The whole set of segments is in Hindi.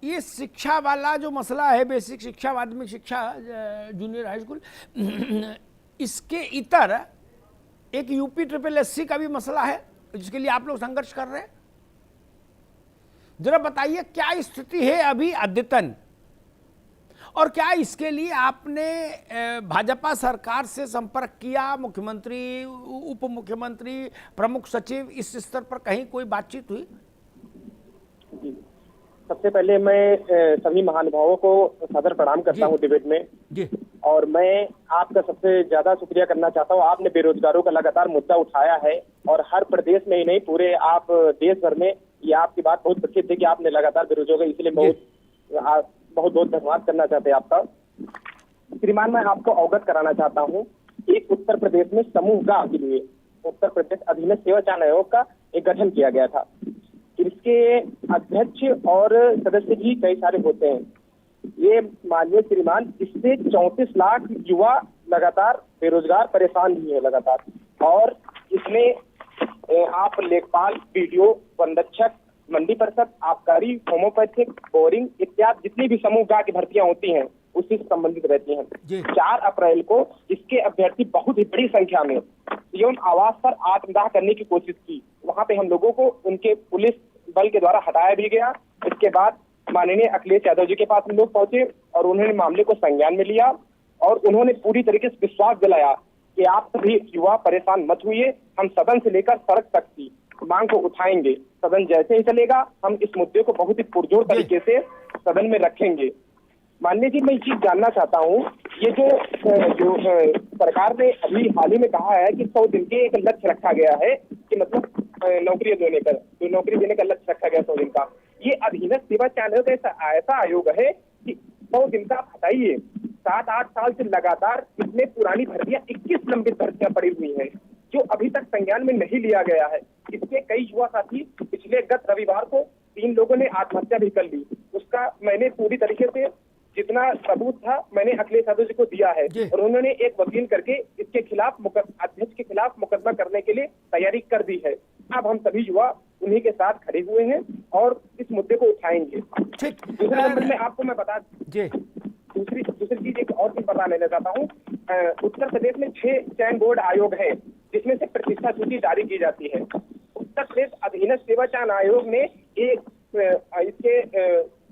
ये शिक्षा वाला जो मसला है, बेसिक शिक्षा, माध्यमिक शिक्षा, जूनियर हाई स्कूल, इसके इतर एक यूपी ट्रिपल एससी का भी मसला है जिसके लिए आप लोग संघर्ष कर रहे हैं। जरा बताइए क्या स्थिति है अभी अद्यतन, और क्या इसके लिए आपने भाजपा सरकार से संपर्क किया, मुख्यमंत्री, उप मुख्यमंत्री, प्रमुख सचिव, इस स्तर पर कहीं कोई बातचीत हुई? जी, सबसे पहले मैं सभी महानुभावों को सादर प्रणाम करता हूं डिबेट में जी। और मैं आपका सबसे ज्यादा शुक्रिया करना चाहता हूं। आपने बेरोजगारों का लगातार मुद्दा उठाया है और हर प्रदेश में ही नहीं, पूरे आप देश भर में ये आपकी बात बहुत प्रसिद्ध है कि आपने लगातार बेरोजगार, इसलिए बहुत बहुत धन्यवाद करना चाहते हैं आपका। श्रीमान, मैं आपको अवगत कराना चाहता हूँ, एक उत्तर प्रदेश में समूह का के लिए उत्तर प्रदेश अधीनस्थ सेवा चयन आयोग का एक गठन किया गया था। इसके अध्यक्ष और सदस्य भी कई सारे होते हैं। ये माननीय श्रीमान, इससे 34 लाख युवा लगातार बेरोजगार परेशान भी है लगातार, और इसमें आप लेखपाल, बीडीओ, वन रक्षक, मंडी परिषद, आबकारी, होम्योपैथिक, बोरिंग इत्यादि जितनी भी समूह गा की भर्तियां होती हैं उससे संबंधित रहती हैं। 4 अप्रैल को इसके अभ्यर्थी बहुत ही बड़ी संख्या में एवं आवास पर आत्मदाह करने की कोशिश की। वहां पे हम लोगों को उनके पुलिस बल के द्वारा हटाया भी गया। इसके बाद माननीय अखिलेश यादव जी के पास हम लोग पहुंचे और उन्होंने मामले को संज्ञान में लिया और उन्होंने पूरी तरीके से विश्वास दिलाया कि आप सभी युवा परेशान मत हुइए, हम सदन से लेकर सड़क तक की मांग को उठाएंगे। सदन जैसे ही चलेगा हम इस मुद्दे को बहुत ही पुरजोर तरीके से सदन में रखेंगे। माननीय जी, मैं ये चीज जानना चाहता हूँ, ये जो सरकार ने अभी हाल ही में कहा है कि 100 दिन के एक लक्ष्य रखा गया है कि मतलब नौकरी देने का लक्ष्य रखा गया 100 दिन का। ये अधीनस्थ सेवा चयन आयोग ऐसा आयोग है कि 100 दिन का हटाइए, 7-8 साल से लगातार इसमें पुरानी भर्तियां 21 लंबित भर्तियां पड़ी हुई हैं जो अभी तक संज्ञान में नहीं लिया गया है। इसके कई युवा साथी, पिछले गत रविवार को 3 लोगों ने आत्महत्या भी कर ली। उसका मैंने पूरी तरीके से जितना सबूत था मैंने अखिलेश यादव जी को दिया है और उन्होंने एक वकील करके इसके खिलाफ अध्यक्ष के खिलाफ मुकदमा करने के लिए तैयारी कर दी है। अब हम सभी युवा उन्हीं के साथ खड़े हुए हैं और इस मुद्दे को उठाएंगे। दूसरे नंबर में आपको मैं बता दूसरी चीज एक और चीज बता लेना चाहता हूँ। उत्तर प्रदेश में 6 चयन बोर्ड आयोग है जिसमें से प्रतिष्ठा सूची जारी की जाती है। उत्तर प्रदेश अधीनस्थ सेवा चयन आयोग ने इसके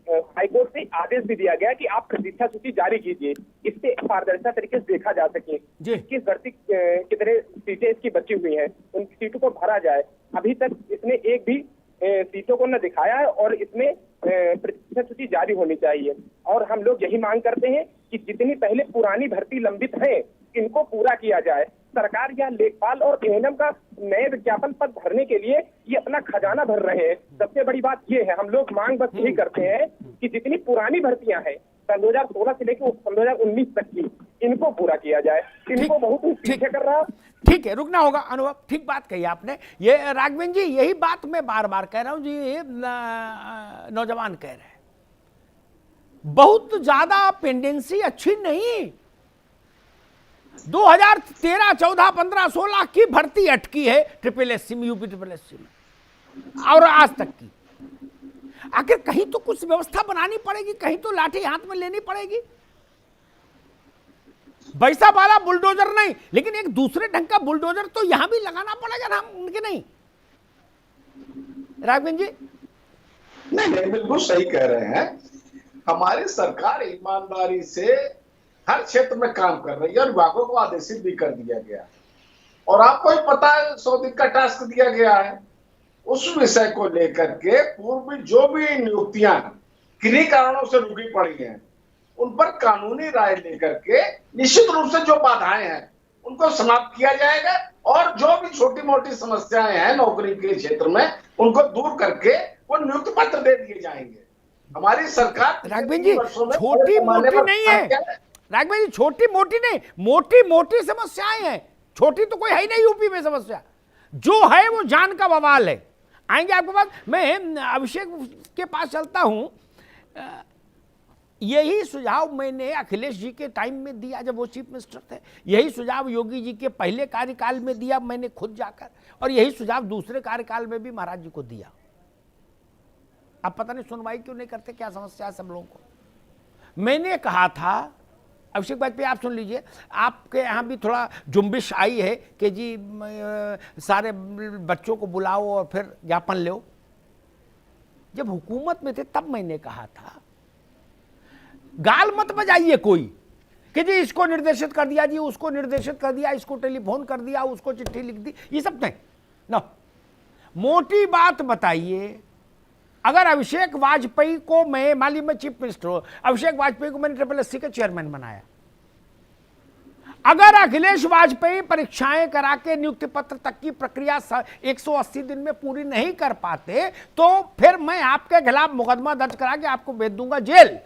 हाईकोर्ट से आदेश भी दिया गया कि आप प्रतिष्ठा सूची जारी कीजिए, इससे पारदर्शिता तरीके से देखा जा सके किस भर्ती कितने सीटें इसकी बची हुई हैं, उन सीटों को भरा जाए। अभी तक इसने एक भी सीटों को न दिखाया है और इसमें प्रतिष्ठा सूची जारी होनी चाहिए। और हम लोग यही मांग करते हैं कि जितनी पहले पुरानी भर्ती लंबित है इनको पूरा किया जाए। सरकार या लेखपाल और एएनएम का नए विज्ञापन पद भरने के लिए ये अपना खजाना भर रहे हैं। सबसे बड़ी बात ये है, हम लोग मांग बस यही करते हैं कि जितनी पुरानी भर्तियां हैं सन 2016 से लेकर सन 2019 तक की, इनको पूरा किया जाए। इनको बहुत पीछे कर रहा। ठीक है, रुकना होगा। अनुभव, ठीक बात कही आपने। ये राघवेंद्र जी, यही बात मैं बार बार कह रहा हूं जी, नौजवान कह रहे हैं बहुत ज्यादा पेंडेंसी अच्छी नहीं। 2013, 14, 15, 16 की भर्ती अटकी है ट्रिपल एससी में, यूपी ट्रिपल एससी में, और आज तक की। आखिर कहीं तो कुछ व्यवस्था बनानी पड़ेगी, कहीं तो लाठी हाथ में लेनी पड़ेगी। वैसा वाला बुलडोजर नहीं, लेकिन एक दूसरे ढंग का बुलडोजर तो यहां भी लगाना पड़ेगा ना, उनके नहीं। राघवेंद्र जी नहीं, बिल्कुल सही कह रहे हैं। हमारी सरकार ईमानदारी से हर क्षेत्र में काम कर रही है और विभागों को आदेशित भी कर दिया गया। और आपको ही पता है 100 दिन का टास्क दिया गया है। उस विषय को लेकर के पूर्व में जो भी नियुक्तियां किन्हीं कारणों से रुकी पड़ी हैं उन पर कानूनी राय लेकर के निश्चित रूप से जो बाधाएं हैं उनको समाप्त किया जाएगा और जो भी छोटी मोटी समस्याएं हैं नौकरी के क्षेत्र में उनको दूर करके वो नियुक्ति पत्र दे दिए जाएंगे। हमारी सरकार राघवेंद्र जी छोटी मोटी नहीं है, राघवेंद्र जी छोटी मोटी नहीं, मोटी मोटी समस्याएं हैं। छोटी तो कोई है ही नहीं यूपी में समस्या, जो है वो जान का बवाल है। आएंगे आपके पास। मैं अभिषेक के पास चलता हूं। यही सुझाव मैंने अखिलेश जी के टाइम में दिया जब वो चीफ मिनिस्टर थे, यही सुझाव योगी जी के पहले कार्यकाल में दिया मैंने खुद जाकर, और यही सुझाव दूसरे कार्यकाल में भी महाराज जी को दिया। अब पता नहीं सुनवाई क्यों नहीं करते, क्या समस्या है सब लोगों को। मैंने कहा था, अभिषेक वाजपेयी आप सुन लीजिए, आपके यहाँ भी थोड़ा जुम्बिश आई है कि जी सारे बच्चों को बुलाओ और फिर ज्ञापन लो। जब हुकूमत में थे तब मैंने कहा था, गाल मत बजाइए कोई कि जी इसको निर्देशित कर दिया, जी उसको निर्देशित कर दिया, इसको टेलीफोन कर दिया, उसको चिट्ठी लिख दी, ये सब नहीं ना। मोटी बात बताइए, अगर अभिषेक वाजपेयी को मैं, मान ली मैं चीफ मिनिस्टर हूं, अभिषेक वाजपेयी को मैंने SSC के चेयरमैन बनाया, अगर अखिलेश वाजपेयी परीक्षाएं करा के नियुक्ति पत्र तक की प्रक्रिया 180 दिन में पूरी नहीं कर पाते तो फिर मैं आपके खिलाफ मुकदमा दर्ज करा के आपको भेज दूंगा जेल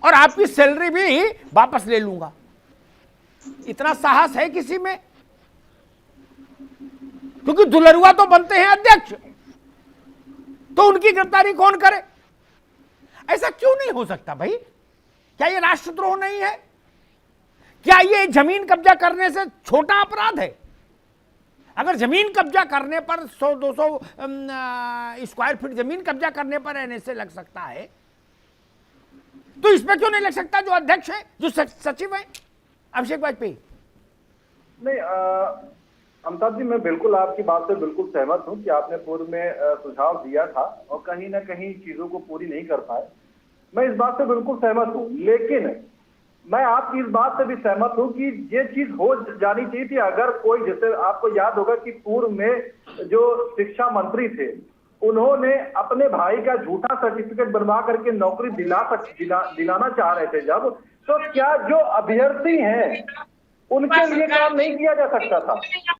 और आपकी सैलरी भी वापस ले लूंगा। इतना साहस है किसी में? क्योंकि दुलरुआ तो बनते हैं अध्यक्ष, तो उनकी गिरफ्तारी कौन करे? ऐसा क्यों नहीं हो सकता भाई? क्या ये राष्ट्रद्रोह नहीं है? क्या ये जमीन कब्जा करने से छोटा अपराध है? अगर जमीन कब्जा करने पर 100-200 स्क्वायर फीट जमीन कब्जा करने पर NSA लग सकता है, तो इसमें क्यों नहीं लग सकता जो अध्यक्ष है, जो सचिव है अभिषेक वाजपेयी? नहीं अमिताभ जी, मैं बिल्कुल आपकी बात से बिल्कुल सहमत हूं कि आपने पूर्व में सुझाव दिया था और कहीं ना कहीं चीजों को पूरी नहीं कर पाए। मैं इस बात से बिल्कुल सहमत हूं, लेकिन मैं आपकी इस बात से भी सहमत हूं कि ये चीज हो जानी चाहिए थी। अगर कोई, जैसे आपको याद होगा कि पूर्व में जो शिक्षा मंत्री थे, उन्होंने अपने भाई का झूठा सर्टिफिकेट बनवा करके नौकरी दिलाना चाह रहे थे जब, तो क्या जो अभ्यर्थी हैं उनके लिए काम नहीं किया जा सकता था?